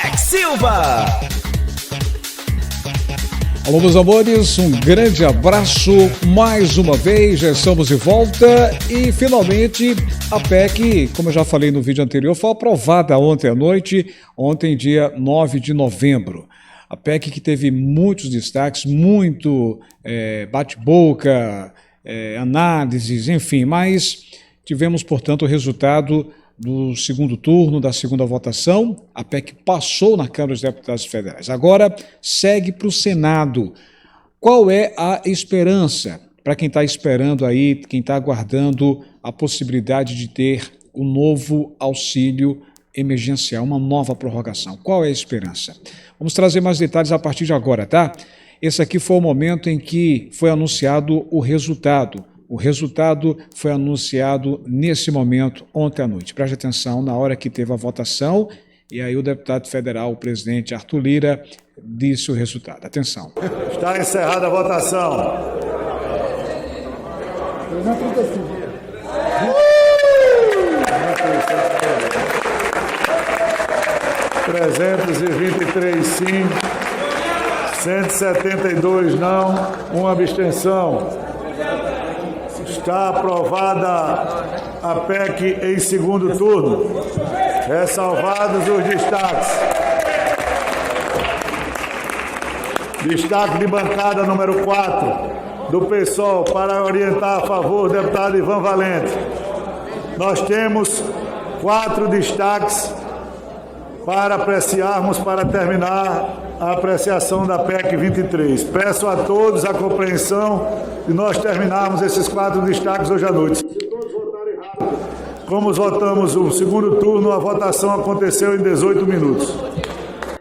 Alex Silva. Alô, meus amores, um grande abraço. Mais uma vez, já estamos de volta e finalmente a PEC, como eu já falei no vídeo anterior, foi aprovada ontem à noite, ontem, dia 9 de novembro. A PEC que teve muitos destaques, muito bate-boca, análises, enfim, mas tivemos, portanto, o resultado do segundo turno, da segunda votação. A PEC passou na Câmara dos Deputados Federais. Agora segue para o Senado. Qual é a esperança para quem está esperando aí, quem está aguardando a possibilidade de ter um novo auxílio emergencial, uma nova prorrogação? Qual é a esperança? Vamos trazer mais detalhes a partir de agora, tá? Esse aqui foi o momento em que foi anunciado o resultado. O resultado foi anunciado nesse momento, ontem à noite. Preste atenção, na hora que teve a votação, e aí o deputado federal, o presidente Arthur Lira, disse o resultado. Atenção. Está encerrada a votação. 323 sim, 172 não, uma abstenção. Está aprovada a PEC em segundo turno. Ressalvados os destaques. Destaque de bancada número 4 do PSOL para orientar a favor do deputado Ivan Valente. Nós temos 4 destaques para apreciarmos, para terminar a apreciação da PEC 23. Peço a todos a compreensão de nós terminarmos esses 4 destaques hoje à noite. Se todos votarem rápido, como votamos o segundo turno, a votação aconteceu em 18 minutos.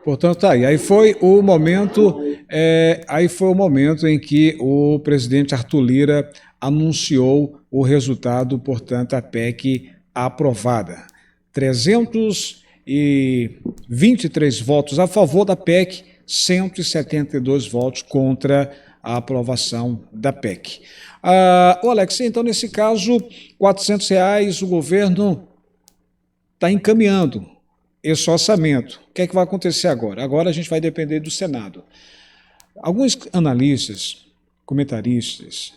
Portanto, tá aí. Aí foi o momento em que o presidente Arthur Lira anunciou o resultado, portanto, a PEC aprovada. 323 votos a favor da PEC, 172 votos contra a aprovação da PEC. Alex, então nesse caso, R$400 o governo está encaminhando esse orçamento. O que é que vai acontecer agora? Agora a gente vai depender do Senado. Alguns analistas, comentaristas,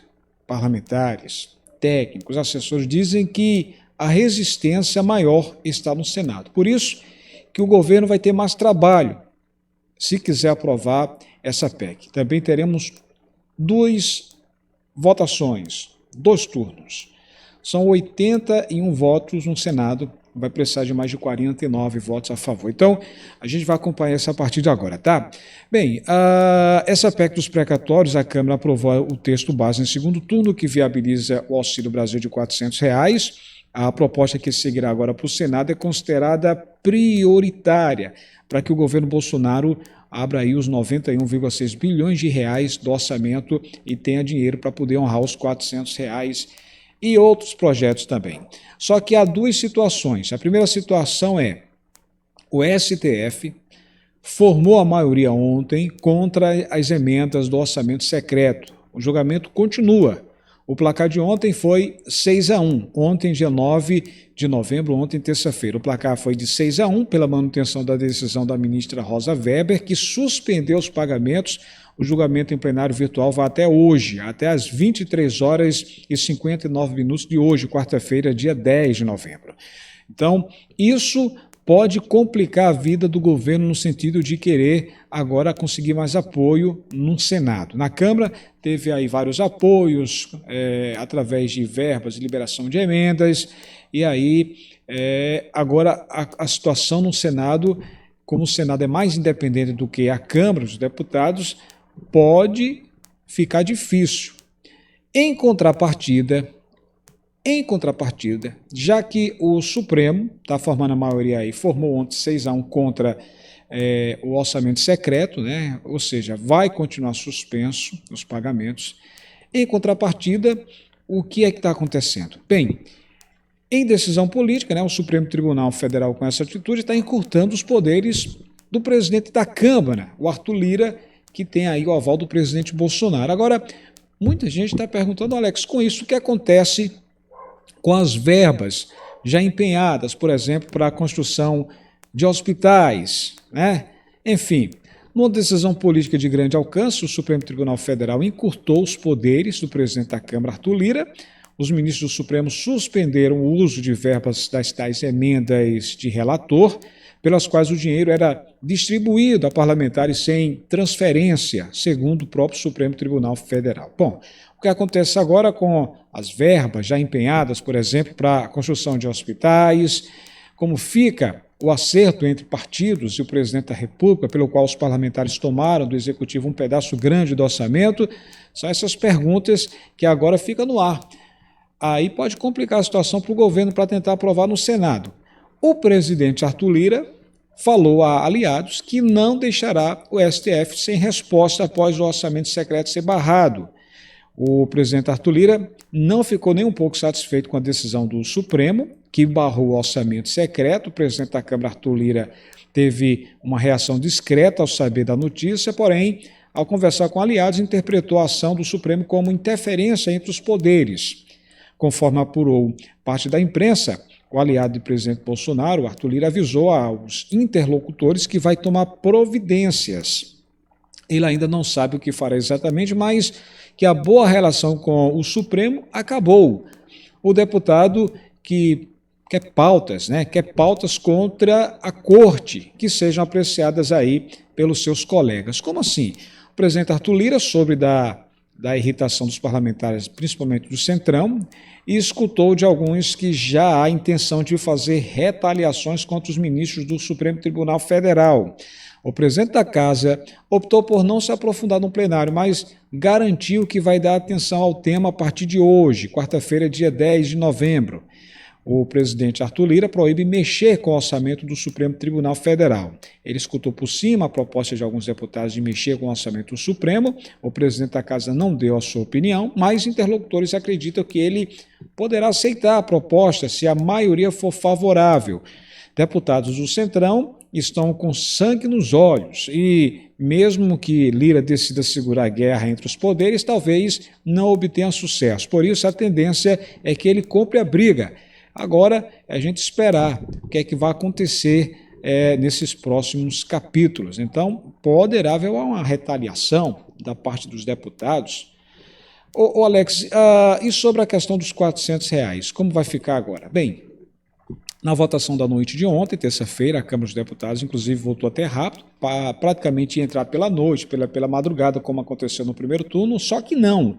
parlamentares, técnicos, assessores dizem que a resistência maior está no Senado. Por isso que o governo vai ter mais trabalho se quiser aprovar essa PEC. Também teremos 2 votações, 2 turnos. São 81 votos no Senado, vai precisar de mais de 49 votos a favor. Então, a gente vai acompanhar essa a partir de agora, tá? Bem, essa PEC dos precatórios, a Câmara aprovou o texto base em segundo turno, que viabiliza o Auxílio Brasil de R$400. A proposta que seguirá agora para o Senado é considerada prioritária para que o governo Bolsonaro abra aí os 91,6 bilhões de reais do orçamento e tenha dinheiro para poder honrar os R$400 e outros projetos também. Só que há 2 situações. A primeira situação é o STF formou a maioria ontem contra as emendas do orçamento secreto. O julgamento continua. O placar de ontem foi 6-1, ontem, dia 9 de novembro, ontem, terça-feira. O placar foi de 6-1 pela manutenção da decisão da ministra Rosa Weber, que suspendeu os pagamentos. O julgamento em plenário virtual vai até hoje, até às 23h59 de hoje, quarta-feira, dia 10 de novembro. Então, isso pode complicar a vida do governo no sentido de querer agora conseguir mais apoio no Senado. Na Câmara teve aí vários apoios através de verbas e liberação de emendas, e aí agora a situação no Senado, como o Senado é mais independente do que a Câmara dos Deputados, pode ficar difícil. Em contrapartida, já que o Supremo está formando a maioria aí, formou ontem 6-1 contra o orçamento secreto, né? Ou seja, vai continuar suspenso os pagamentos. Em contrapartida, o que é que está acontecendo? Bem, em decisão política, né, o Supremo Tribunal Federal, com essa atitude, está encurtando os poderes do presidente da Câmara, o Arthur Lira, que tem aí o aval do presidente Bolsonaro. Agora, muita gente está perguntando, Alex, com isso o que acontece com as verbas já empenhadas, por exemplo, para a construção de hospitais, né? Enfim, numa decisão política de grande alcance, o Supremo Tribunal Federal encurtou os poderes do presidente da Câmara, Arthur Lira. Os ministros do Supremo suspenderam o uso de verbas das tais emendas de relator, pelas quais o dinheiro era distribuído a parlamentares sem transferência, segundo o próprio Supremo Tribunal Federal. Bom, o que acontece agora com as verbas já empenhadas, por exemplo, para a construção de hospitais, como fica o acerto entre partidos e o presidente da República, pelo qual os parlamentares tomaram do Executivo um pedaço grande do orçamento, são essas perguntas que agora ficam no ar. Aí pode complicar a situação para o governo para tentar aprovar no Senado. O presidente Arthur Lira falou a aliados que não deixará o STF sem resposta após o orçamento secreto ser barrado. O presidente Arthur Lira não ficou nem um pouco satisfeito com a decisão do Supremo, que barrou o orçamento secreto. O presidente da Câmara, Arthur Lira, teve uma reação discreta ao saber da notícia, porém, ao conversar com aliados, interpretou a ação do Supremo como interferência entre os poderes. Conforme apurou parte da imprensa, o aliado do presidente Bolsonaro, Arthur Lira, avisou aos interlocutores que vai tomar providências. Ele ainda não sabe o que fará exatamente, mas que a boa relação com o Supremo acabou. O deputado que quer pautas, né? Quer pautas contra a corte, que sejam apreciadas aí pelos seus colegas. Como assim? O presidente Arthur Lira soube da irritação dos parlamentares, principalmente do Centrão, e escutou de alguns que já há intenção de fazer retaliações contra os ministros do Supremo Tribunal Federal. O presidente da Casa optou por não se aprofundar no plenário, mas garantiu que vai dar atenção ao tema a partir de hoje, quarta-feira, dia 10 de novembro. O presidente Arthur Lira proíbe mexer com o orçamento do Supremo Tribunal Federal. Ele escutou por cima a proposta de alguns deputados de mexer com o orçamento do Supremo. O presidente da Casa não deu a sua opinião, mas interlocutores acreditam que ele poderá aceitar a proposta se a maioria for favorável. Deputados do Centrão estão com sangue nos olhos e, mesmo que Lira decida segurar a guerra entre os poderes, talvez não obtenha sucesso. Por isso, a tendência é que ele compre a briga. Agora, é a gente esperar o que é que vai acontecer nesses próximos capítulos. Então, poderá haver uma retaliação da parte dos deputados. Ô Alex, e sobre a questão dos R$400, como vai ficar agora? Bem, na votação da noite de ontem, terça-feira, a Câmara dos Deputados, inclusive, votou até rápido, praticamente ia entrar pela noite, pela madrugada, como aconteceu no primeiro turno, só que não.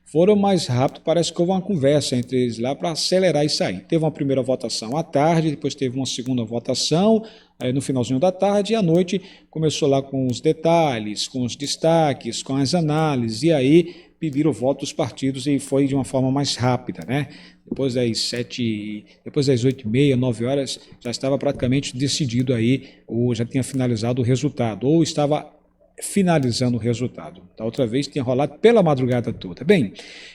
Foram mais rápido, parece que houve uma conversa entre eles lá para acelerar e sair. Teve uma primeira votação à tarde, depois teve uma segunda votação no finalzinho da tarde, e à noite começou lá com os detalhes, com os destaques, com as análises, e aí pediram o voto dos partidos e foi de uma forma mais rápida, né? Depois das 8h30, 9 horas, já estava praticamente decidido aí, ou já tinha finalizado o resultado, ou estava finalizando o resultado. Da outra vez tinha rolado pela madrugada toda. Bem,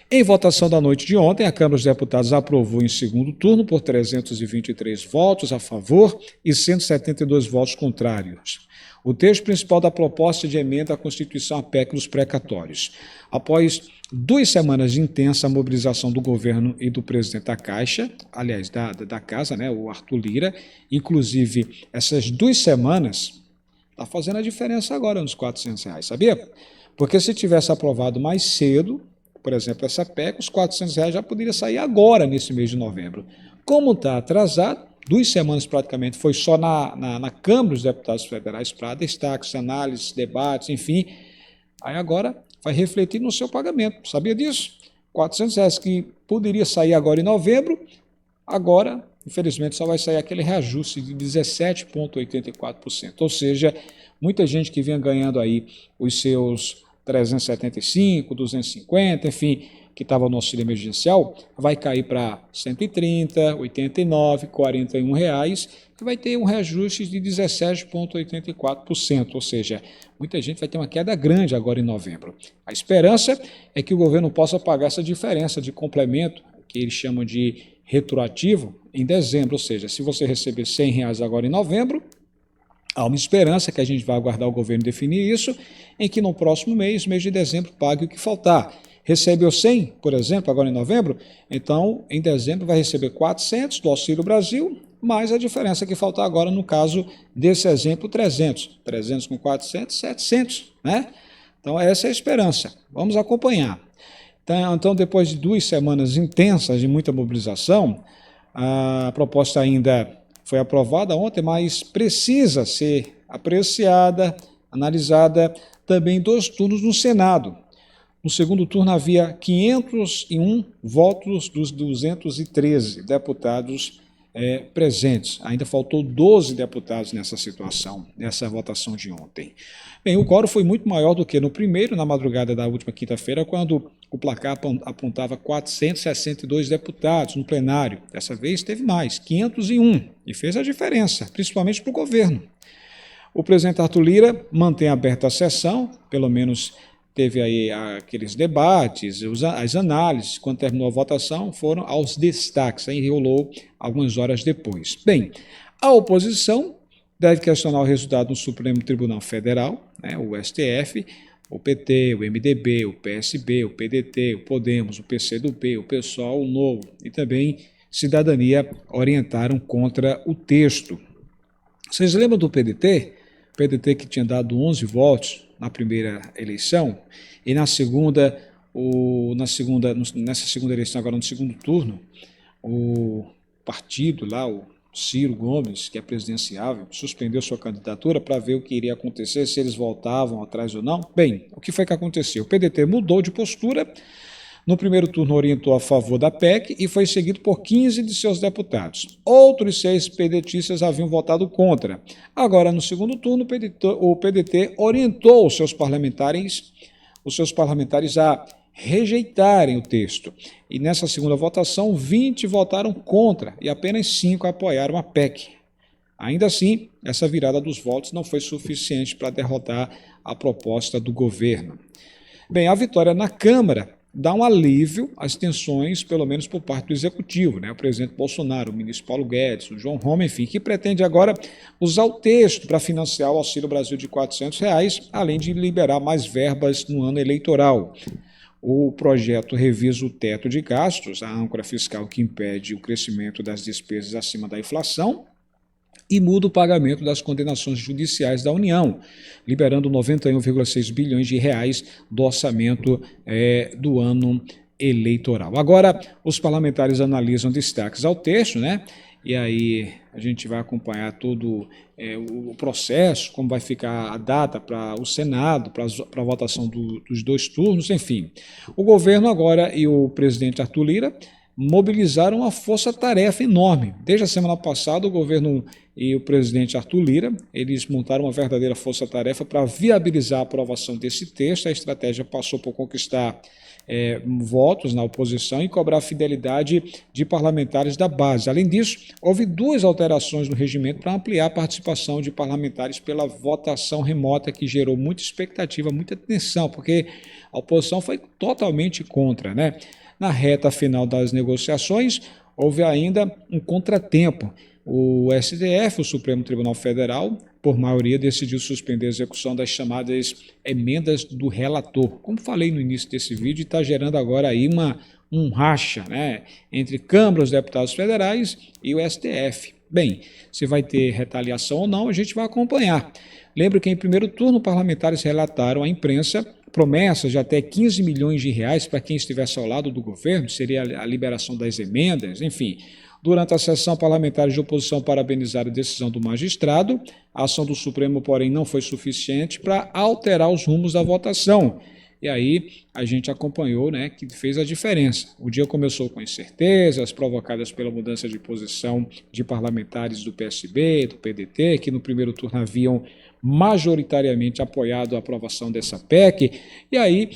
em votação da noite de ontem, a Câmara dos Deputados aprovou em segundo turno por 323 votos a favor e 172 votos contrários o texto principal da proposta de emenda à Constituição, a PEC dos precatórios. Após 2 semanas de intensa mobilização do governo e do presidente da Caixa, aliás, da Casa, né, o Arthur Lira, inclusive essas 2 semanas está fazendo a diferença agora nos R$400, sabia? Porque se tivesse aprovado mais cedo, por exemplo, essa PEC, os R$400 já poderia sair agora, nesse mês de novembro. Como está atrasado, 2 semanas praticamente, foi só na Câmara dos Deputados Federais para destaques, análises, debates, enfim. Aí agora vai refletir no seu pagamento. Sabia disso? R$400 que poderia sair agora em novembro, agora, infelizmente, só vai sair aquele reajuste de 17,84%. Ou seja, muita gente que vinha ganhando aí os seus 375, 250, enfim, que estava no auxílio emergencial, vai cair para 130, 89, R$41, e vai ter um reajuste de 17,84%, ou seja, muita gente vai ter uma queda grande agora em novembro. A esperança é que o governo possa pagar essa diferença de complemento, que eles chamam de retroativo, em dezembro, ou seja, se você receber R$100 agora em novembro, há uma esperança que a gente vai aguardar o governo definir isso, em que no próximo mês de dezembro, pague o que faltar. Recebeu 100, por exemplo, agora em novembro, então em dezembro vai receber 400 do Auxílio Brasil mas a diferença que falta agora, no caso desse exemplo, 300. 300 com 400, 700, né? Então, essa é a esperança. Vamos acompanhar. Então, depois de 2 semanas intensas de muita mobilização, a proposta ainda foi aprovada ontem, mas precisa ser apreciada, analisada também em 2 turnos no Senado. No segundo turno havia 501 votos dos 213 deputados presentes. Ainda faltou 12 deputados nessa situação, nessa votação de ontem. Bem, o quórum foi muito maior do que no primeiro, na madrugada da última quinta-feira, quando o placar apontava 462 deputados no plenário. Dessa vez teve mais, 501, e fez a diferença, principalmente para o governo. O presidente Arthur Lira mantém aberta a sessão, pelo menos teve aí aqueles debates, as análises. Quando terminou a votação, foram aos destaques, aí rolou algumas horas depois. Bem, a oposição deve questionar o resultado no Supremo Tribunal Federal, né, o STF, o PT, o MDB, o PSB, o PDT, o Podemos, o PCdoB, o PSOL, o Novo e também Cidadania orientaram contra o texto. Vocês lembram do PDT? O PDT que tinha dado 11 votos na primeira eleição e nessa segunda eleição, agora no segundo turno, o partido lá, o Ciro Gomes, que é presidenciável, suspendeu sua candidatura para ver o que iria acontecer, se eles voltavam atrás ou não. Bem, o que foi que aconteceu? O PDT mudou de postura, no primeiro turno orientou a favor da PEC e foi seguido por 15 de seus deputados. Outros 6 pedetistas haviam votado contra. Agora, no segundo turno, o PDT orientou os seus parlamentares a rejeitarem o texto. E nessa segunda votação, 20 votaram contra e apenas 5 apoiaram a PEC. Ainda assim, essa virada dos votos não foi suficiente para derrotar a proposta do governo. Bem, a vitória na Câmara dá um alívio às tensões, pelo menos por parte do Executivo, né? O presidente Bolsonaro, o ministro Paulo Guedes, o João Roma, enfim, que pretende agora usar o texto para financiar o Auxílio Brasil de R$ 400, além de liberar mais verbas no ano eleitoral. O projeto revisa o teto de gastos, a âncora fiscal que impede o crescimento das despesas acima da inflação, e muda o pagamento das condenações judiciais da União, liberando 91,6 bilhões de reais do orçamento do ano eleitoral. Agora, os parlamentares analisam destaques ao texto, né? E aí a gente vai acompanhar todo o processo, como vai ficar a data para o Senado, para a votação dos 2 turnos, enfim. O governo agora e o presidente Arthur Lira mobilizaram uma força-tarefa enorme. Desde a semana passada, o governo e o presidente Arthur Lira, eles montaram uma verdadeira força-tarefa para viabilizar a aprovação desse texto. A estratégia passou por conquistar votos na oposição e cobrar a fidelidade de parlamentares da base. Além disso, houve 2 alterações no regimento para ampliar a participação de parlamentares pela votação remota, que gerou muita expectativa, muita tensão, porque a oposição foi totalmente contra, né? Na reta final das negociações, houve ainda um contratempo. O STF, o Supremo Tribunal Federal, por maioria, decidiu suspender a execução das chamadas emendas do relator. Como falei no início desse vídeo, está gerando agora aí um racha, né, entre Câmara, os deputados federais e o STF. Bem, se vai ter retaliação ou não, a gente vai acompanhar. Lembro que em primeiro turno, parlamentares relataram à imprensa promessas de até 15 milhões de reais para quem estivesse ao lado do governo, seria a liberação das emendas, enfim. Durante a sessão, parlamentares de oposição parabenizaram a decisão do magistrado. A ação do Supremo, porém, não foi suficiente para alterar os rumos da votação. E aí a gente acompanhou, né, que fez a diferença. O dia começou com incertezas provocadas pela mudança de posição de parlamentares do PSB, do PDT, que no primeiro turno haviam majoritariamente apoiado a aprovação dessa PEC. E aí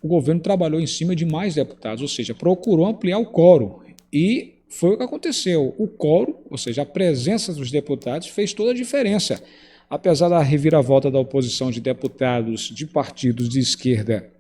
o governo trabalhou em cima de mais deputados, ou seja, procurou ampliar o quórum. E foi o que aconteceu. O quórum, ou seja, a presença dos deputados, fez toda a diferença. Apesar da reviravolta da oposição de deputados de partidos de esquerda,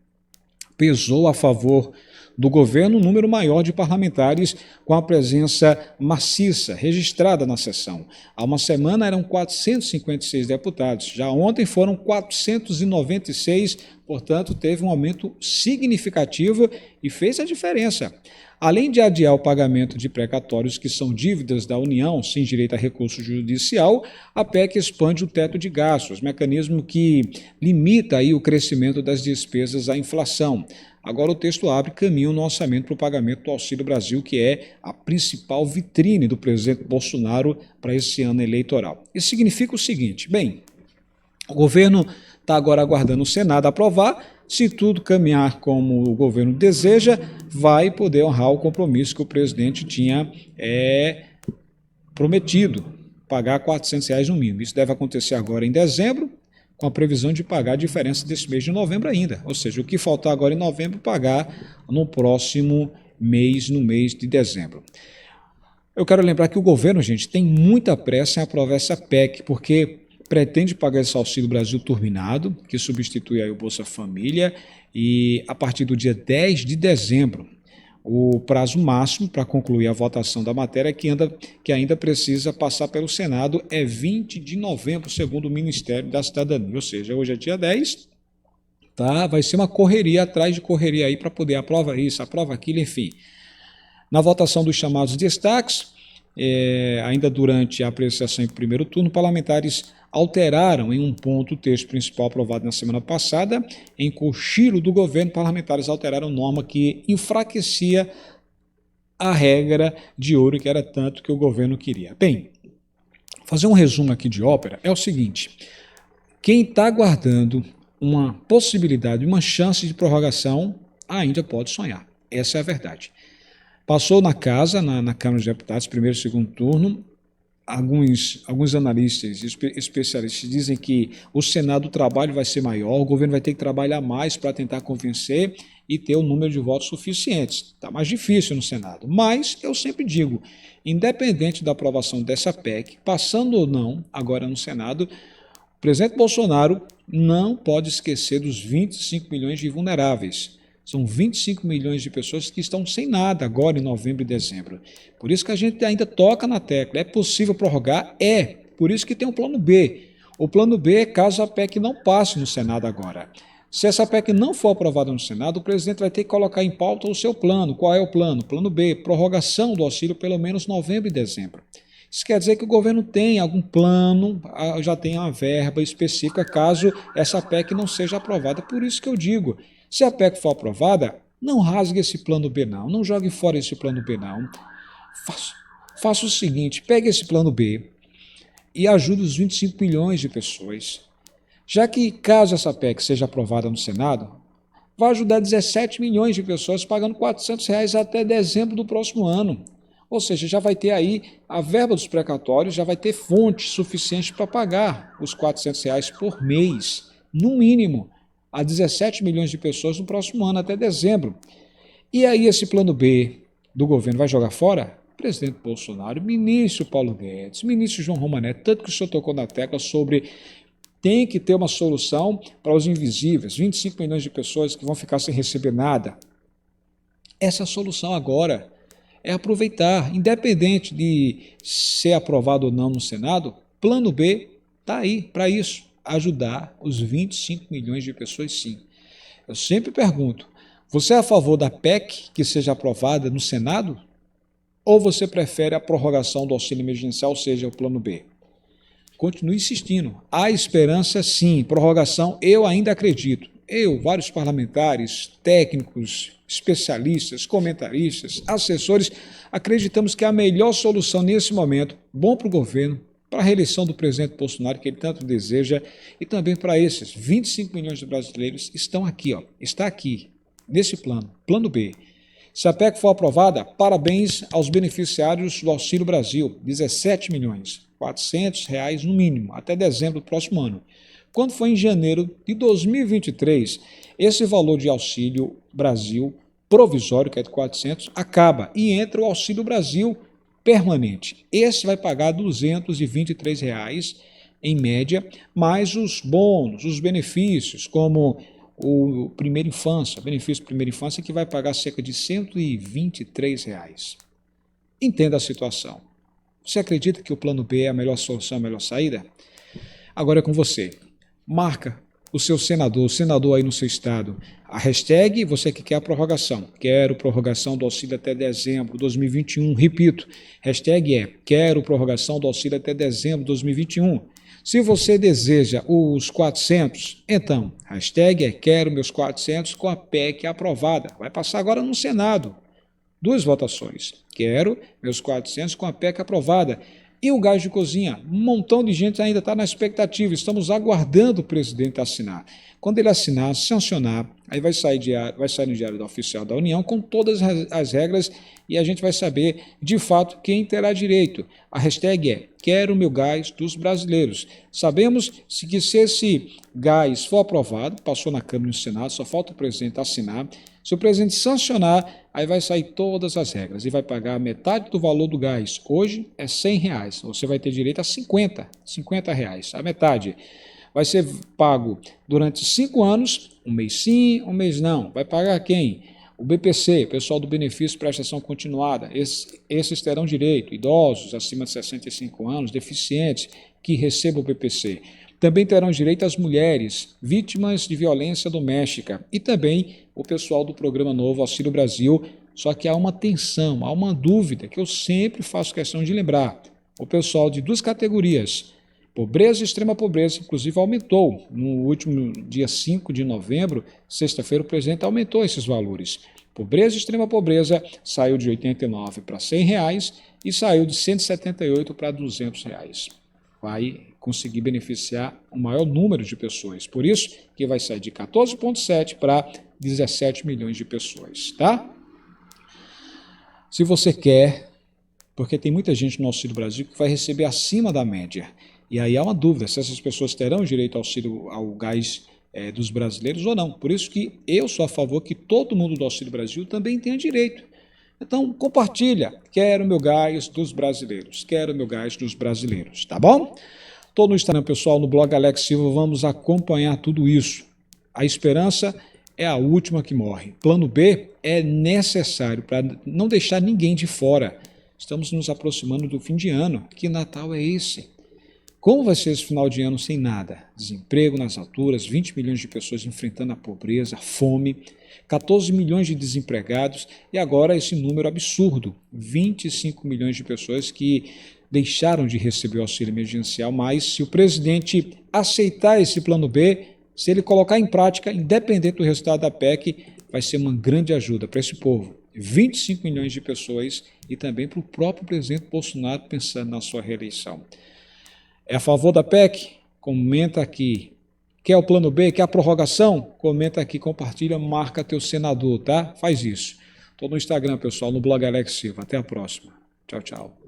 pesou a favor do governo um número maior de parlamentares com a presença maciça registrada na sessão. Há uma semana eram 456 deputados, já ontem foram 496, portanto teve um aumento significativo e fez a diferença. Além de adiar o pagamento de precatórios que são dívidas da União sem direito a recurso judicial, a PEC expande o teto de gastos, mecanismo que limita aí o crescimento das despesas à inflação. Agora o texto abre caminho no orçamento para o pagamento do Auxílio Brasil, que é a principal vitrine do presidente Bolsonaro para esse ano eleitoral. Isso significa o seguinte, bem, o governo está agora aguardando o Senado aprovar. Se tudo caminhar como o governo deseja, vai poder honrar o compromisso que o presidente tinha prometido, pagar R$ 400 no mínimo. Isso deve acontecer agora em dezembro, com a previsão de pagar a diferença desse mês de novembro ainda. Ou seja, o que faltar agora em novembro, pagar no próximo mês, no mês de dezembro. Eu quero lembrar que o governo, gente, tem muita pressa em aprovar essa PEC, porque pretende pagar esse Auxílio Brasil turbinado, que substitui aí o Bolsa Família, e a partir do dia 10 de dezembro, o prazo máximo para concluir a votação da matéria, que ainda precisa passar pelo Senado, é 20 de novembro, segundo o Ministério da Cidadania. Ou seja, hoje é dia 10, tá? Vai ser uma correria atrás de correria aí para poder aprovar isso, aprova aquilo, enfim. Na votação dos chamados destaques, ainda durante a apreciação em primeiro turno, parlamentares alteraram em um ponto o texto principal aprovado na semana passada. Em cochilo do governo, parlamentares alteraram norma que enfraquecia a regra de ouro, que era tanto que o governo queria. Bem, fazer um resumo aqui de ópera é o seguinte: quem está aguardando uma possibilidade, uma chance de prorrogação, ainda pode sonhar. Essa é a verdade. Passou na casa, na Câmara dos Deputados, primeiro e segundo turno. Alguns analistas e especialistas dizem que o Senado, o trabalho vai ser maior, o governo vai ter que trabalhar mais para tentar convencer e ter o número de votos suficientes. Está mais difícil no Senado. Mas eu sempre digo, independente da aprovação dessa PEC, passando ou não agora no Senado, o presidente Bolsonaro não pode esquecer dos 25 milhões de vulneráveis. São 25 milhões de pessoas que estão sem nada agora em novembro e dezembro. Por isso que a gente ainda toca na tecla. É possível prorrogar? É. Por isso que tem um plano B. O plano B é caso a PEC não passe no Senado agora. Se essa PEC não for aprovada no Senado, o presidente vai ter que colocar em pauta o seu plano. Qual é o plano? Plano B, prorrogação do auxílio pelo menos novembro e dezembro. Isso quer dizer que o governo tem algum plano, já tem uma verba específica caso essa PEC não seja aprovada. Por isso que eu digo, se a PEC for aprovada, não rasgue esse plano B não jogue fora esse plano B não. Faça o seguinte, pegue esse plano B e ajude os 25 milhões de pessoas. Já que caso essa PEC seja aprovada no Senado, vai ajudar 17 milhões de pessoas pagando R$ 400 até dezembro do próximo ano. Ou seja, já vai ter aí a verba dos precatórios, já vai ter fonte suficiente para pagar os R$ 400 por mês, no mínimo, a 17 milhões de pessoas no próximo ano, até dezembro. E aí esse plano B do governo vai jogar fora? Presidente Bolsonaro, ministro Paulo Guedes, ministro João Romaneto, tanto que o senhor tocou na tecla sobre tem que ter uma solução para os invisíveis, 25 milhões de pessoas que vão ficar sem receber nada. Essa solução agora é aproveitar, independente de ser aprovado ou não no Senado, plano B está aí para isso. Ajudar os 25 milhões de pessoas, sim. Eu sempre pergunto, você é a favor da PEC que seja aprovada no Senado? Ou você prefere a prorrogação do auxílio emergencial, ou seja, o plano B? Continue insistindo. Há esperança, sim. Prorrogação, eu ainda acredito. Eu, vários parlamentares, técnicos, especialistas, comentaristas, assessores, acreditamos que a melhor solução nesse momento, bom para o governo, para a reeleição do presidente Bolsonaro, que ele tanto deseja, e também para esses 25 milhões de brasileiros, estão aqui, está aqui, nesse plano, plano B. Se a PEC for aprovada, parabéns aos beneficiários do Auxílio Brasil, 17 milhões, R$ 400 no mínimo, até dezembro do próximo ano. Quando for em janeiro de 2023, esse valor de Auxílio Brasil provisório, que é de 400, acaba e entra o Auxílio Brasil permanente. Esse vai pagar R$ 223 em média, mais os bônus, os benefícios, como o Primeira Infância, benefício Primeira Infância, que vai pagar cerca de R$ 123. Entenda a situação. Você acredita que o plano B é a melhor solução, a melhor saída? Agora é com você. Marca, o seu senador, o senador aí no seu estado. A hashtag, você que quer a prorrogação. Quero prorrogação do auxílio até dezembro de 2021. Repito, hashtag é quero prorrogação do auxílio até dezembro de 2021. Se você deseja os 400, então, hashtag é quero meus 400 com a PEC aprovada. Vai passar agora no Senado. 2 votações. Quero meus 400 com a PEC aprovada. E o gás de cozinha? Um montão de gente ainda está na expectativa. Estamos aguardando o presidente assinar. Quando ele assinar, sancionar, aí vai sair no Diário Oficial da União com todas as regras e a gente vai saber, de fato, quem terá direito. A hashtag é quero meu gás dos brasileiros. Sabemos que se esse gás for aprovado, passou na Câmara e no Senado, só falta o presidente assinar. Se o presidente sancionar, aí vai sair todas as regras e vai pagar metade do valor do gás. Hoje é R$100, você vai ter direito a R$50 a metade. Vai ser pago durante 5 anos, um mês sim, um mês não. Vai pagar quem? O BPC, pessoal do benefício de prestação continuada. Esses terão direito, idosos acima de 65 anos, deficientes que recebam o BPC. Também terão direito as mulheres vítimas de violência doméstica e também o pessoal do Programa Novo Auxílio Brasil. Só que há uma tensão, há uma dúvida que eu sempre faço questão de lembrar. O pessoal de 2 categorias, pobreza e extrema pobreza, inclusive aumentou. No último dia 5 de novembro, sexta-feira, o presidente aumentou esses valores. Pobreza e extrema pobreza saiu de R$ 89 para R$100 e saiu de R$ 178 para R$ 200. Vai conseguir beneficiar o maior número de pessoas. Por isso que vai sair de 14,7 para 17 milhões de pessoas, tá? Se você quer, porque tem muita gente no Auxílio Brasil que vai receber acima da média. E aí há uma dúvida se essas pessoas terão direito ao auxílio ao gás dos brasileiros ou não. Por isso que eu sou a favor que todo mundo do Auxílio Brasil também tenha direito. Então, compartilha. Quero meu gás dos brasileiros. Quero meu gás dos brasileiros, tá bom? Estou no Instagram, pessoal, no blog Alex Silva. Vamos acompanhar tudo isso. A esperança é a última que morre. Plano B é necessário para não deixar ninguém de fora. Estamos nos aproximando do fim de ano. Que Natal é esse? Como vai ser esse final de ano sem nada? Desemprego nas alturas, 20 milhões de pessoas enfrentando a pobreza, a fome, 14 milhões de desempregados e agora esse número absurdo, 25 milhões de pessoas que deixaram de receber o auxílio emergencial, mas se o presidente aceitar esse plano B, se ele colocar em prática, independente do resultado da PEC, vai ser uma grande ajuda para esse povo. 25 milhões de pessoas e também para o próprio presidente Bolsonaro pensando na sua reeleição. É a favor da PEC? Comenta aqui. Quer o plano B? Quer a prorrogação? Comenta aqui, compartilha, marca teu senador, tá? Faz isso. Estou no Instagram, pessoal, no blog Alex Silva. Até a próxima. Tchau, tchau.